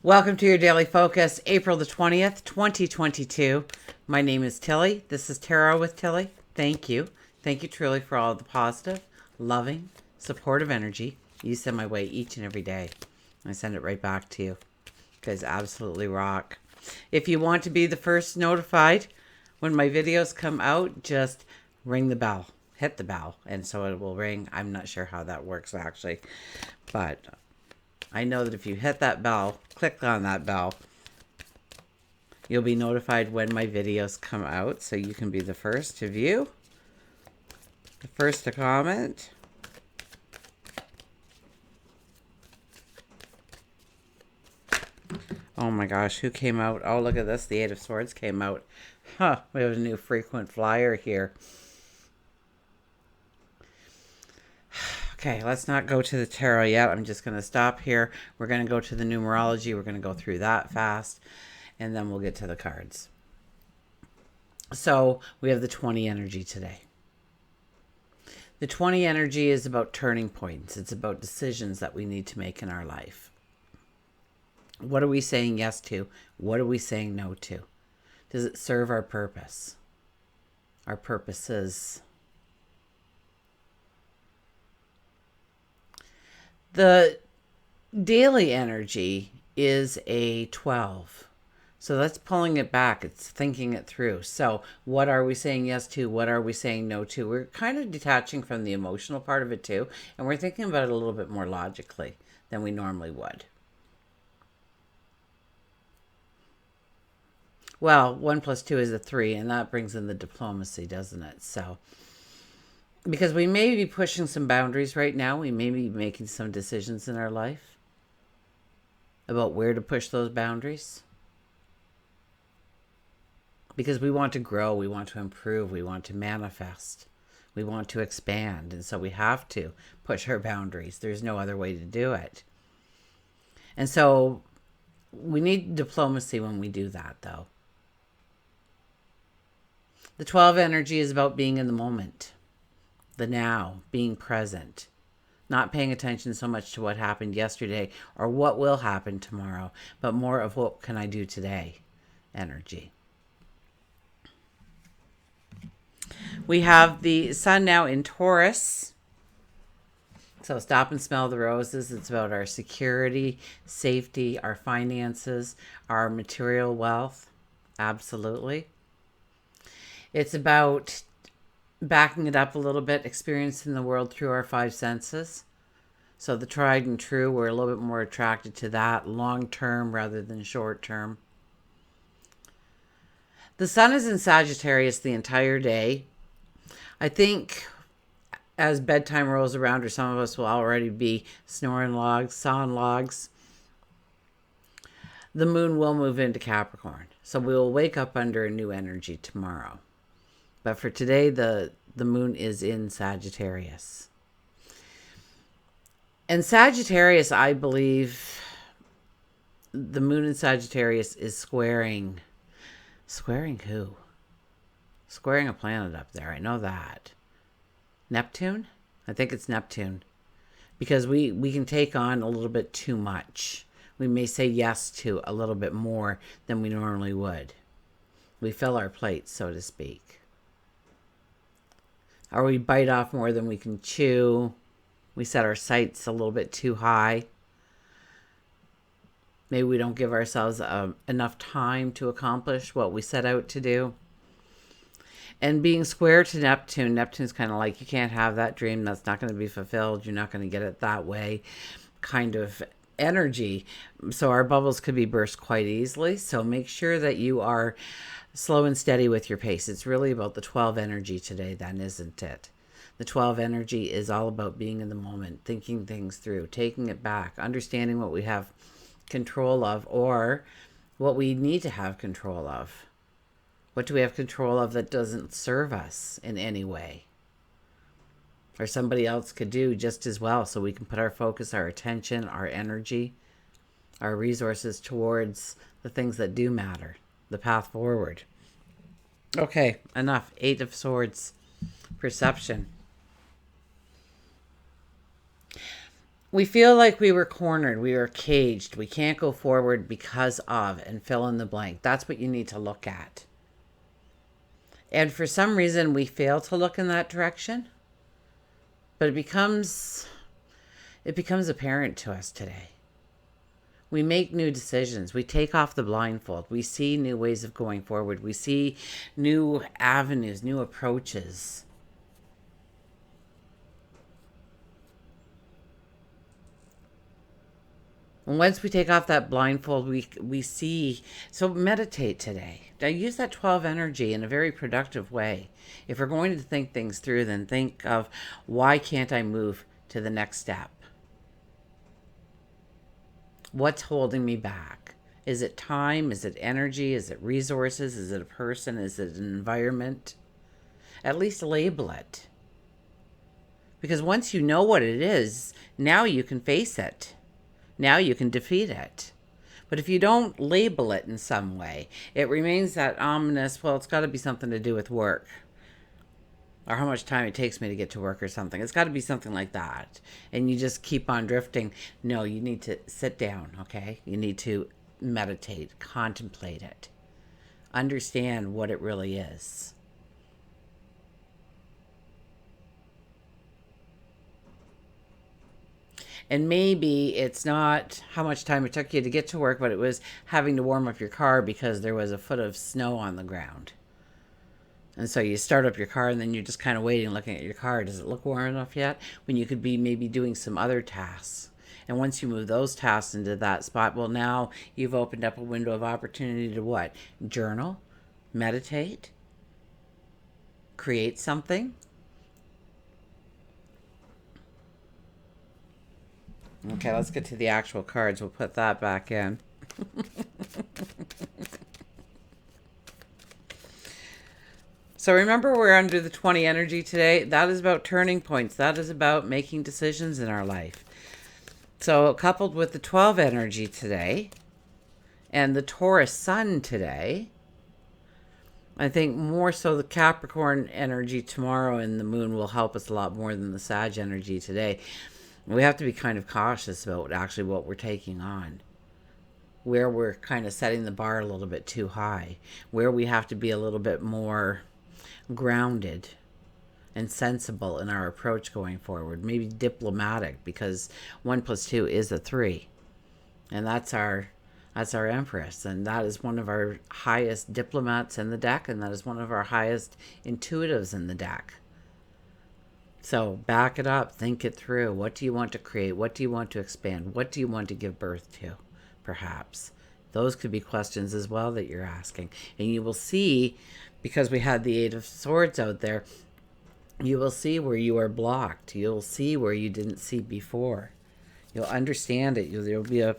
Welcome to your daily focus, April the 20th, 2022. My name is Tilly. This is Tarot with Tilly. Thank you. Thank you truly for all the positive, loving, supportive energy you send my way each and every day. I send it right back to you. You guys absolutely rock. If you want to be the first notified when my videos come out, just ring the bell. Hit the bell, and so it will ring. I'm not sure how that works actually, but I know that if you hit that bell, click on that bell, you'll be notified when my videos come out, so you can be the first to view, the first to comment. Oh my gosh, who came out? Oh, look at this. The Eight of Swords came out. Huh, we have a new frequent flyer here. Okay, let's not go to the tarot yet. I'm just going to stop here. We're going to go to the numerology. We're going to go through that fast, and then we'll get to the cards. So we have the 20 energy today. The 20 energy is about turning points. It's about decisions that we need to make in our life. What are we saying yes to? What are we saying no to? Does it serve our purpose? Our purposes. The daily energy is a 12. So that's pulling it back. It's thinking it through. So what are we saying yes to? What are we saying no to? We're kind of detaching from the emotional part of it too. And we're thinking about it a little bit more logically than we normally would. Well, 1 plus 2 is a 3, and that brings in the diplomacy, doesn't it? So, because we may be pushing some boundaries right now. We may be making some decisions in our life about where to push those boundaries. Because we want to grow, we want to improve, we want to manifest, we want to expand. And so we have to push our boundaries. There's no other way to do it. And so we need diplomacy when we do that, though. The 12 energy is about being in the moment, the now, being present, not paying attention so much to what happened yesterday or what will happen tomorrow, but more of what can I do today energy. We have the sun now in Taurus. So stop and smell the roses. It's about our security, safety, our finances, our material wealth. Absolutely. It's about backing it up a little bit, experiencing the world through our 5 senses. So the tried and true, we're a little bit more attracted to that long term rather than short term. The sun is in Sagittarius the entire day. I think as bedtime rolls around, or some of us will already be snoring logs, sawing logs, the moon will move into Capricorn. So we will wake up under a new energy tomorrow. But for today, the moon is in Sagittarius. And Sagittarius, I believe, the moon in Sagittarius is squaring who? Squaring a planet up there. I know that. Neptune? I think it's Neptune. Because we can take on a little bit too much. We may say yes to a little bit more than we normally would. We fill our plates, so to speak. Or we bite off more than we can chew. We set our sights a little bit too high. Maybe we don't give ourselves enough time to accomplish what we set out to do. And being square to Neptune, Neptune's kind of like, you can't have that dream. That's not going to be fulfilled. You're not going to get it that way kind of energy. So our bubbles could be burst quite easily. So make sure that you are slow and steady with your pace. It's really about the 12 energy today then, isn't it? The 12 energy is all about being in the moment, thinking things through, taking it back, understanding what we have control of or what we need to have control of. What do we have control of that doesn't serve us in any way? Or somebody else could do just as well, so we can put our focus, our attention, our energy, our resources towards the things that do matter, the path forward. Okay, enough. 8 of Swords. Perception. We feel like we were cornered, we were caged, we can't go forward because of, and fill in the blank. That's what you need to look at. And for some reason, we fail to look in that direction, but it becomes apparent to us today. We make new decisions. We take off the blindfold. We see new ways of going forward. We see new avenues, new approaches. And once we take off that blindfold, we see. So meditate today. Now use that 12 energy in a very productive way. If we're going to think things through, then think of, why can't I move to the next step? What's holding me back? Is it time? Is it energy? Is it resources? Is it a person? Is it an environment? At least label it. Because once you know what it is, now you can face it. Now you can defeat it. But if you don't label it in some way, it remains that ominous, well, it's got to be something to do with work, or how much time it takes me to get to work or something. It's got to be something like that. And you just keep on drifting. No, you need to sit down, okay? You need to meditate, contemplate it, understand what it really is. And maybe it's not how much time it took you to get to work, but it was having to warm up your car because there was a foot of snow on the ground. And so you start up your car and then you're just kind of waiting, looking at your car. Does it look warm enough yet? When you could be maybe doing some other tasks. And once you move those tasks into that spot, well, now you've opened up a window of opportunity to what? Journal, meditate, create something. Okay, let's get to the actual cards. We'll put that back in. So remember, we're under the 20 energy today. That is about turning points. That is about making decisions in our life. So coupled with the 12 energy today and the Taurus sun today, I think more so the Capricorn energy tomorrow and the moon will help us a lot more than the Sag energy today. We have to be kind of cautious about actually what we're taking on, where we're kind of setting the bar a little bit too high, where we have to be a little bit more grounded and sensible in our approach going forward. Maybe diplomatic, because 1 + 2 is a 3, and that's our empress, and that is one of our highest diplomats in the deck, and that is one of our highest intuitives in the deck. So back it up, think it through. What do you want to create? What do you want to expand? What do you want to give birth to, perhaps? Those could be questions as well that you're asking. And you will see, because we had the 8 of Swords out there, you will see where you are blocked. You'll see where you didn't see before. You'll understand it. There'll be a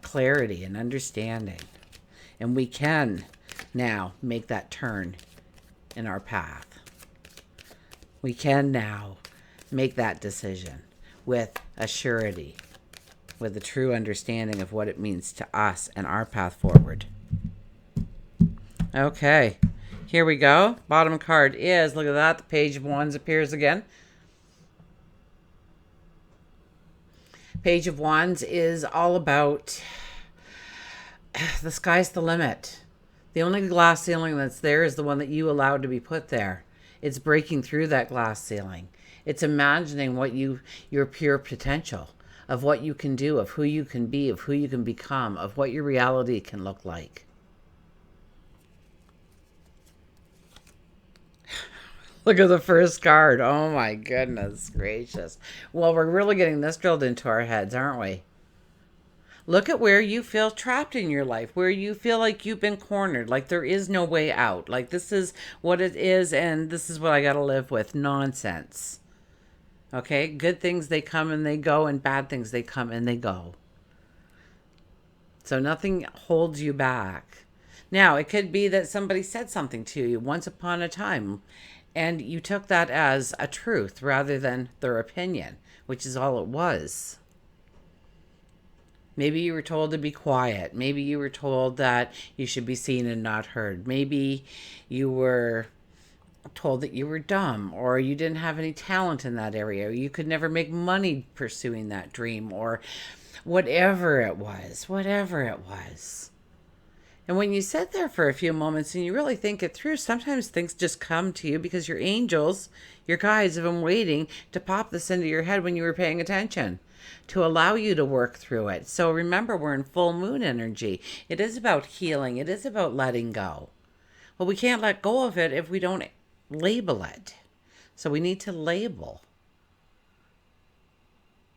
clarity and understanding. And we can now make that turn in our path. We can now make that decision with a surety, with a true understanding of what it means to us and our path forward. Okay, here we go. Bottom card is, look at that, the Page of Wands appears again. Page of Wands is all about the sky's the limit. The only glass ceiling that's there is the one that you allowed to be put there. It's breaking through that glass ceiling. It's imagining what your pure potential of what you can do, of who you can be, of who you can become, of what your reality can look like. Look at the first card. Oh my goodness gracious. Well, we're really getting this drilled into our heads, aren't we? Look at where you feel trapped in your life, where you feel like you've been cornered, like there is no way out, like this is what it is and this is what I got to live with. Nonsense. Okay? Good things, they come and they go, and bad things, they come and they go. So nothing holds you back. Now, it could be that somebody said something to you once upon a time, and you took that as a truth rather than their opinion, which is all it was. Maybe you were told to be quiet. Maybe you were told that you should be seen and not heard. Maybe you were told that you were dumb, or you didn't have any talent in that area, or you could never make money pursuing that dream, or whatever it was, whatever it was. And when you sit there for a few moments and you really think it through, sometimes things just come to you because your angels, your guides, have been waiting to pop this into your head when you were paying attention, to allow you to work through it. So remember, we're in full moon energy. It is about healing. It is about letting go. Well, we can't let go of it if we don't label it. So we need to label.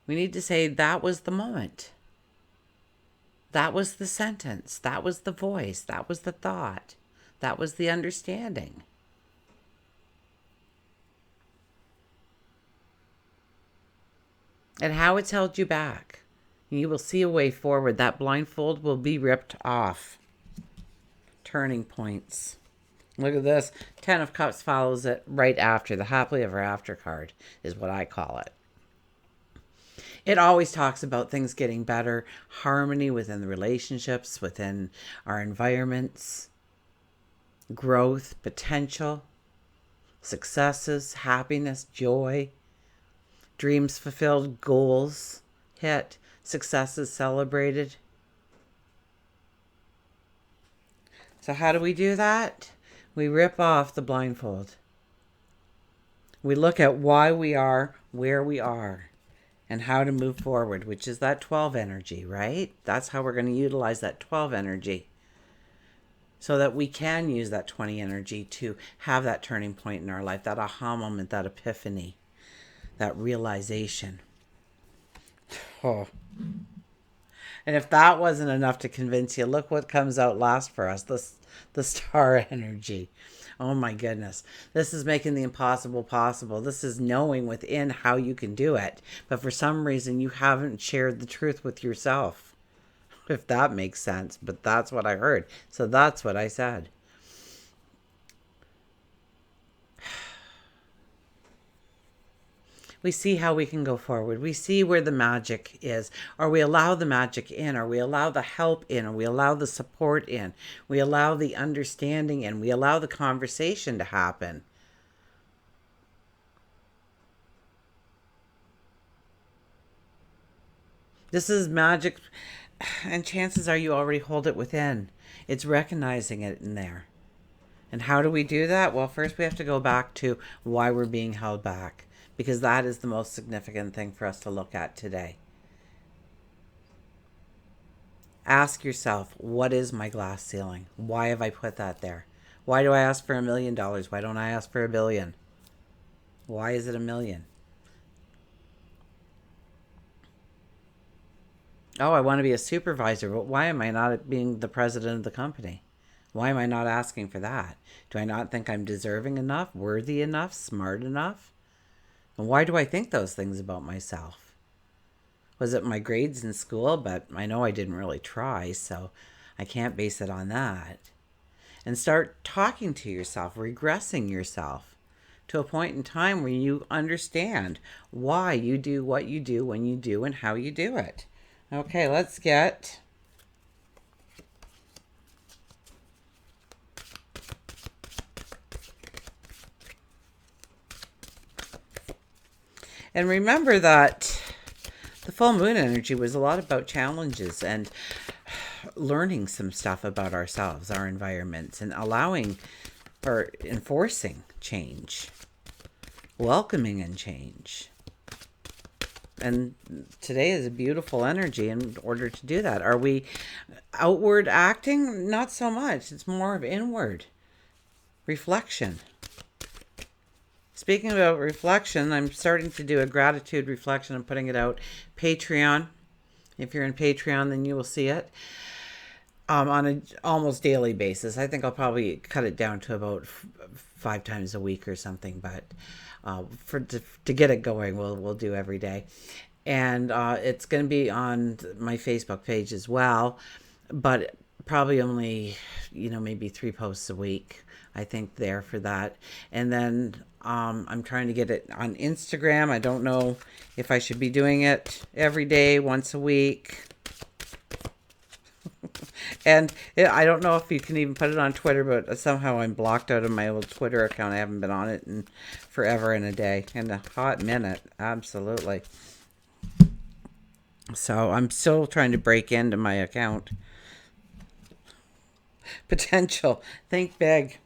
We need to say, that was the moment. That was the sentence. That was the voice. That was the thought. That was the understanding. And how it's held you back. You will see a way forward. That blindfold will be ripped off. Turning points. Look at this. 10 of Cups follows it right after. The happily ever after card is what I call it. It always talks about things getting better, harmony within the relationships, within our environments, growth, potential, successes, happiness, joy, dreams fulfilled, goals hit, successes celebrated. So how do we do that? We rip off the blindfold. We look at why we are where we are and how to move forward, which is that 12 energy, right? That's how we're going to utilize that 12 energy so that we can use that 20 energy to have that turning point in our life, that aha moment, that epiphany, that realization. Oh. And if that wasn't enough to convince you, look what comes out last for us, the star energy. Oh my goodness. This is making the impossible possible. This is knowing within how you can do it. But for some reason, you haven't shared the truth with yourself. If that makes sense. But that's what I heard. So that's what I said. We see how we can go forward. We see where the magic is, or we allow the magic in, or we allow the help in, or we allow the support in. We allow the understanding in. We allow the conversation to happen. This is magic, and chances are you already hold it within. It's recognizing it in there. And how do we do that? Well, first we have to go back to why we're being held back, because that is the most significant thing for us to look at today. Ask yourself, what is my glass ceiling? Why have I put that there? Why do I ask for $1 million? Why don't I ask for $1 billion? Why is it $1 million? Oh, I want to be a supervisor, but why am I not being the president of the company? Why am I not asking for that? Do I not think I'm deserving enough, worthy enough, smart enough? And why do I think those things about myself? Was it my grades in school? But I know I didn't really try, so I can't base it on that. And start talking to yourself, regressing yourself to a point in time where you understand why you do what you do when you do and how you do it. Okay, let's get... And remember that the full moon energy was a lot about challenges and learning some stuff about ourselves, our environments, and allowing or enforcing change, welcoming in change. And today is a beautiful energy in order to do that. Are we outward acting? Not so much. It's more of inward reflection. Speaking about reflection, I'm starting to do a gratitude reflection. I'm putting it out Patreon. If you're in Patreon, then you will see it on an almost daily basis. I think I'll probably cut it down to about 5 times a week or something. But to get it going, we'll do every day. And it's going to be on my Facebook page as well. But probably only, maybe 3 posts a week, I think, there for that. And then I'm trying to get it on Instagram. I don't know if I should be doing it every day, once a week. And I don't know if you can even put it on Twitter, but somehow I'm blocked out of my old Twitter account. I haven't been on it in forever and a day. In a hot minute. Absolutely. So I'm still trying to break into my account. Potential. Think big.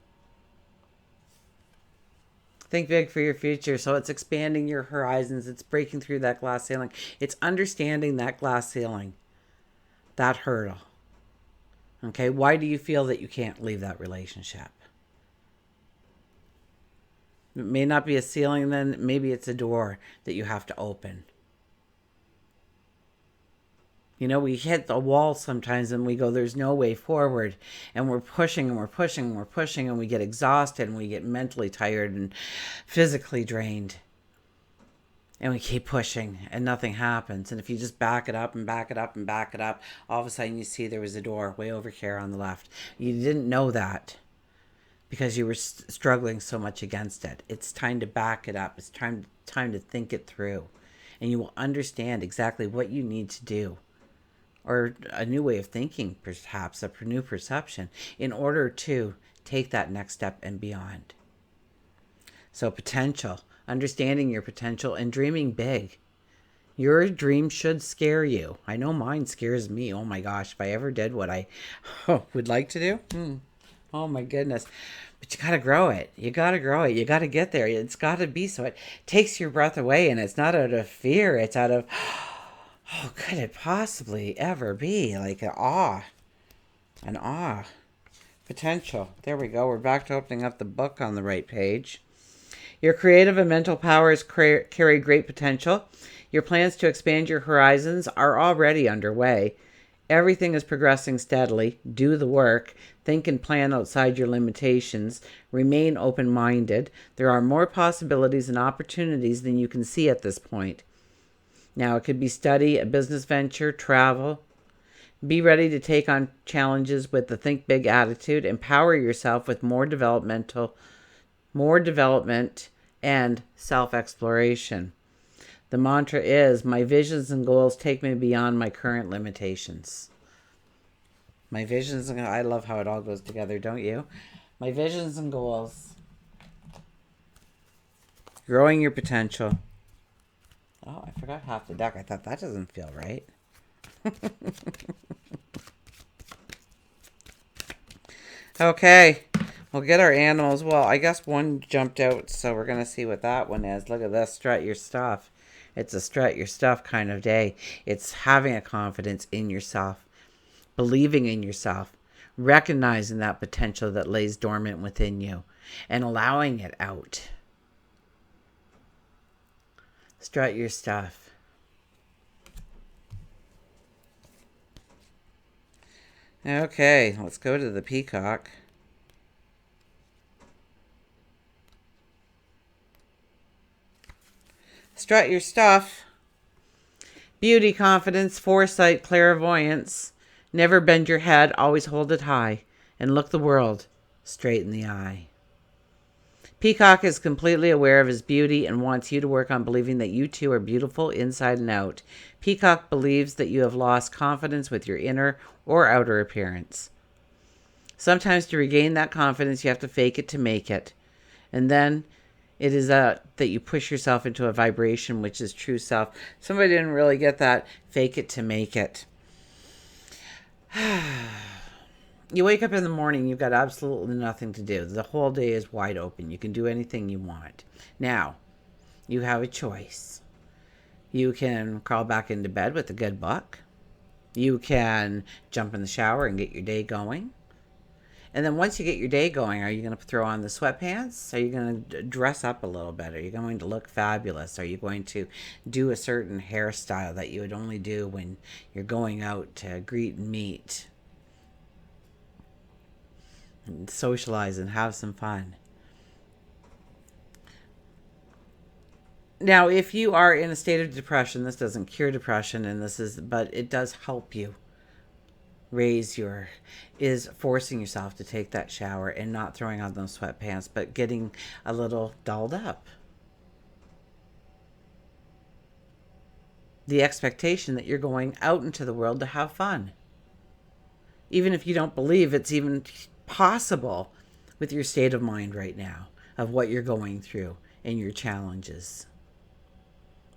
Think big for your future. So it's expanding your horizons. It's breaking through that glass ceiling. It's understanding that glass ceiling, that hurdle. Okay, why do you feel that you can't leave that relationship? It may not be a ceiling then, maybe it's a door that you have to open. You know, we hit the wall sometimes and we go, there's no way forward. And we're pushing and we're pushing and we're pushing and we get exhausted and we get mentally tired and physically drained. And we keep pushing and nothing happens. And if you just back it up and back it up and back it up, all of a sudden you see there was a door way over here on the left. You didn't know that because you were struggling so much against it. It's time to back it up. It's time to think it through. And you will understand exactly what you need to do, or a new way of thinking, perhaps a new perception, in order to take that next step and beyond. So potential, understanding your potential and dreaming big. Your dream should scare you. I know mine scares me. Oh my gosh, if I ever did what I would like to do. Oh my goodness. But you got to grow it. You got to grow it. You got to get there. It's got to be so it takes your breath away, and it's not out of fear. It's out of, oh, could it possibly ever be? Like an awe. An awe. Potential. There we go. We're back to opening up the book on the right page. Your creative and mental powers carry great potential. Your plans to expand your horizons are already underway. Everything is progressing steadily. Do the work. Think and plan outside your limitations. Remain open-minded. There are more possibilities and opportunities than you can see at this point. Now, it could be study, a business venture, travel. Be ready to take on challenges with the think big attitude. Empower yourself with more development and self-exploration. The mantra is, my visions and goals take me beyond my current limitations. My visions and I love how it all goes together, don't you? My visions and goals. Growing your potential. Oh, I forgot half the deck. I thought that doesn't feel right. Okay. We'll get our animals. Well, I guess one jumped out, so we're going to see what that one is. Look at this. Strut your stuff. It's a strut your stuff kind of day. It's having a confidence in yourself, believing in yourself, recognizing that potential that lays dormant within you, and allowing it out. Strut your stuff. Okay, let's go to the Peacock. Strut your stuff. Beauty, confidence, foresight, clairvoyance. Never bend your head, always hold it high, and look the world straight in the eye. Peacock is completely aware of his beauty and wants you to work on believing that you too are beautiful inside and out. Peacock believes that you have lost confidence with your inner or outer appearance. Sometimes to regain that confidence, you have to fake it to make it. And then it is that you push yourself into a vibration, which is true self. Somebody didn't really get that. Fake it to make it. You wake up in the morning, you've got absolutely nothing to do. The whole day is wide open. You can do anything you want. Now, you have a choice. You can crawl back into bed with a good book. You can jump in the shower and get your day going. And then once you get your day going, are you going to throw on the sweatpants? Are you going to dress up a little bit? Are you going to look fabulous? Are you going to do a certain hairstyle that you would only do when you're going out to greet and meet? And socialize and have some fun. Now, if you are in a state of depression, this doesn't cure depression, but it does help you is forcing yourself to take that shower and not throwing on those sweatpants, but getting a little dolled up. The expectation that you're going out into the world to have fun. even if you don't believe it's even possible with your state of mind right now of what you're going through and your challenges.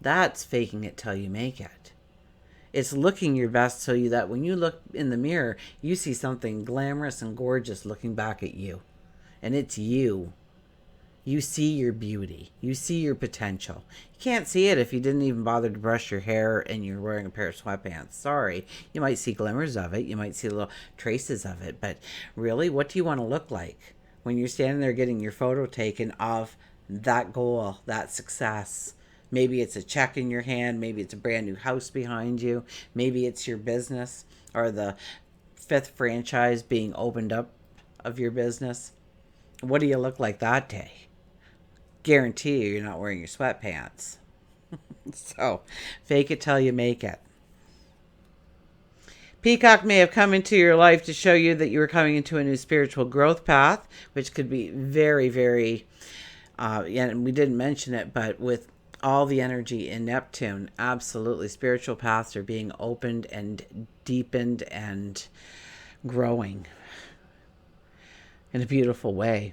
That's faking it till you make it. It's looking your best so that when you look in the mirror, you see something glamorous and gorgeous looking back at you. And it's you. You see your beauty. You see your potential. You can't see it if you didn't even bother to brush your hair and you're wearing a pair of sweatpants. Sorry. You might see glimmers of it. You might see little traces of it. But really, what do you want to look like when you're standing there getting your photo taken of that goal, that success? Maybe it's a check in your hand. Maybe it's a brand new house behind you. Maybe it's your business or the 5th franchise being opened up of your business. What do you look like that day? Guarantee you're not wearing your sweatpants. So, fake it till you make it. Peacock may have come into your life to show you that you were coming into a new spiritual growth path, which could be very, very, and we didn't mention it, but with all the energy in Neptune, absolutely spiritual paths are being opened and deepened and growing in a beautiful way.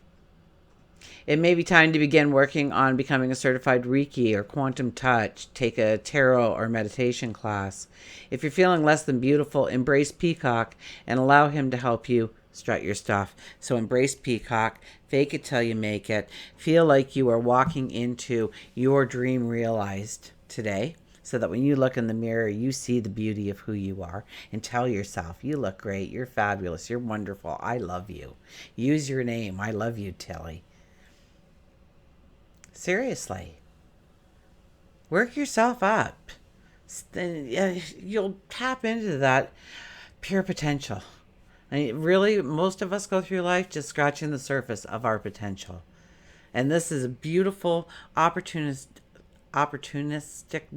It may be time to begin working on becoming a certified Reiki or quantum touch, take a tarot or meditation class. If you're feeling less than beautiful, embrace Peacock and allow him to help you strut your stuff. So embrace Peacock, fake it till you make it. Feel like you are walking into your dream realized today, so that when you look in the mirror, you see the beauty of who you are and tell yourself, you look great, you're fabulous, you're wonderful, I love you. Use your name, I love you, Tilly. Seriously. Work yourself up. Then you'll tap into that pure potential. I mean, really, most of us go through life just scratching the surface of our potential. And this is a beautiful opportunistic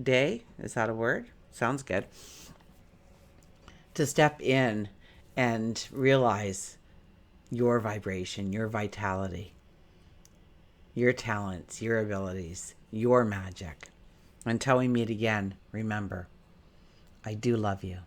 day. Is that a word? Sounds good. To step in and realize your vibration, your vitality, your talents, your abilities, your magic. Until we meet again, remember, I do love you.